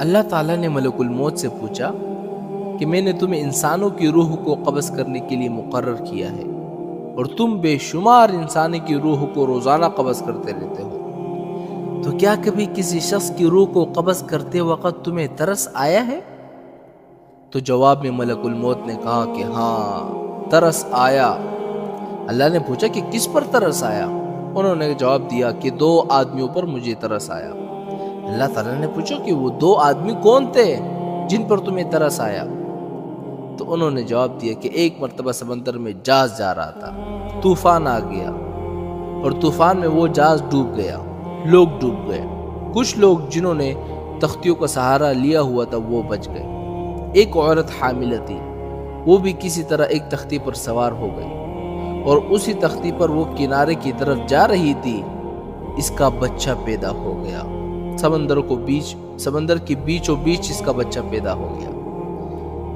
اللہ تعالیٰ نے ملک الموت سے پوچھا کہ میں نے تمہیں انسانوں کی روح کو قبض کرنے کے لیے مقرر کیا ہے اور تم بے شمار انسانی کی روح کو روزانہ قبض کرتے رہتے ہو، تو کیا کبھی کسی شخص کی روح کو قبض کرتے وقت تمہیں ترس آیا ہے؟ تو جواب میں ملک الموت نے کہا کہ ہاں، ترس آیا۔ اللہ نے پوچھا کہ کس پر ترس آیا؟ انہوں نے جواب دیا کہ 2 آدمیوں پر مجھے ترس آیا۔ اللہ تعالیٰ نے پوچھا کہ وہ 2 آدمی کون تھے جن پر تمہیں ترس آیا؟ تو انہوں نے جواب دیا کہ ایک مرتبہ سمندر میں جہاز جا رہا تھا، طوفان آ گیا اور طوفان میں وہ جہاز ڈوب گیا، لوگ ڈوب گئے، کچھ لوگ جنہوں نے تختیوں کا سہارا لیا ہوا تھا وہ بچ گئے، ایک عورت حاملہ تھی، وہ بھی کسی طرح ایک تختی پر سوار ہو گئی اور اسی تختی پر وہ کنارے کی طرف جا رہی تھی، اس کا بچہ پیدا ہو گیا، سمندر کے بیچوں بیچ اس کا بچہ پیدا ہو گیا۔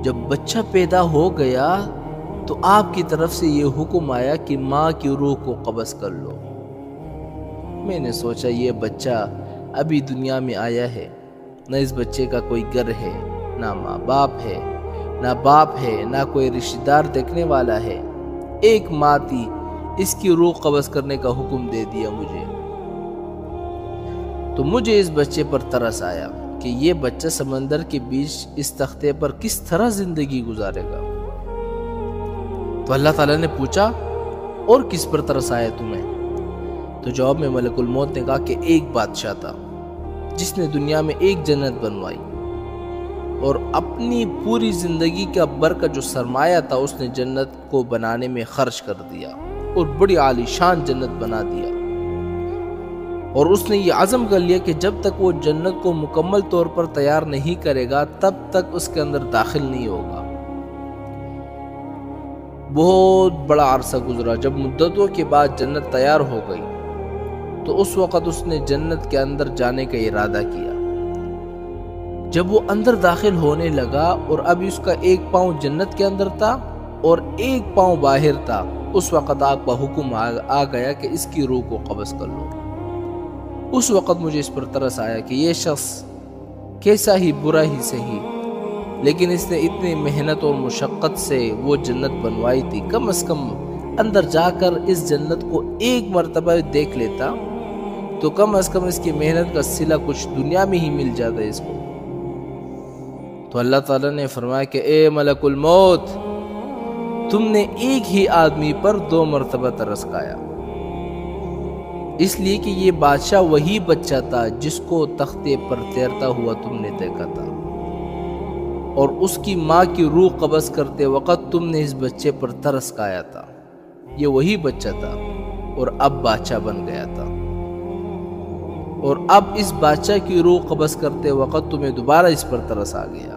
جب بچہ پیدا ہو گیا تو آپ کی طرف سے یہ حکم آیا کہ ماں کی روح کو قبض کر لو۔ میں نے سوچا یہ بچہ ابھی دنیا میں آیا ہے، نہ اس بچے کا کوئی گھر ہے، نہ ماں باپ ہے، نہ باپ ہے، نہ کوئی رشتہ دار دیکھنے والا ہے، ایک ماں تھی، اس کی روح قبض کرنے کا حکم دے دیا مجھے۔ تو مجھے اس بچے پر ترس آیا کہ یہ بچہ سمندر کے بیچ اس تختے پر کس طرح زندگی گزارے گا۔ تو اللہ تعالیٰ نے پوچھا اور کس پر ترس آیا تمہیں؟ تو جواب میں ملک الموت نے کہا کہ ایک بادشاہ تھا جس نے دنیا میں ایک جنت بنوائی اور اپنی پوری زندگی کا بر کا جو سرمایہ تھا اس نے جنت کو بنانے میں خرچ کر دیا اور بڑی عالی شان جنت بنا دیا، اور اس نے یہ عزم کر لیا کہ جب تک وہ جنت کو مکمل طور پر تیار نہیں کرے گا تب تک اس کے اندر داخل نہیں ہوگا۔ بہت بڑا عرصہ گزرا، جب مدتوں کے بعد جنت تیار ہو گئی تو اس وقت اس نے جنت کے اندر جانے کا ارادہ کیا۔ جب وہ اندر داخل ہونے لگا اور اب اس کا ایک پاؤں جنت کے اندر تھا اور ایک پاؤں باہر تھا، اس وقت آپ کا حکم آ گیا کہ اس کی روح کو قبض کر لو۔ اس وقت مجھے اس پر ترس آیا کہ یہ شخص کیسا ہی برا ہی صحیح، لیکن اس نے اتنی محنت اور مشقت سے وہ جنت بنوائی تھی، کم از کم اندر جا کر اس جنت کو ایک مرتبہ دیکھ لیتا تو کم از کم اس کی محنت کا صلہ کچھ دنیا میں ہی مل جاتا ہے اس کو۔ تو اللہ تعالیٰ نے فرمایا کہ اے ملک الموت، تم نے ایک ہی آدمی پر 2 مرتبہ ترس کھایا، اس لیے کہ یہ بادشاہ وہی بچہ تھا جس کو تختے پر تیرتا ہوا تم نے دیکھا تھا، اور اس کی ماں کی روح قبض کرتے وقت تم نے اس بچے پر ترس کھایا تھا، یہ وہی بچہ تھا اور اب بادشاہ بن گیا تھا، اور اب اس بادشاہ کی روح قبض کرتے وقت تمہیں دوبارہ اس پر ترس آ گیا۔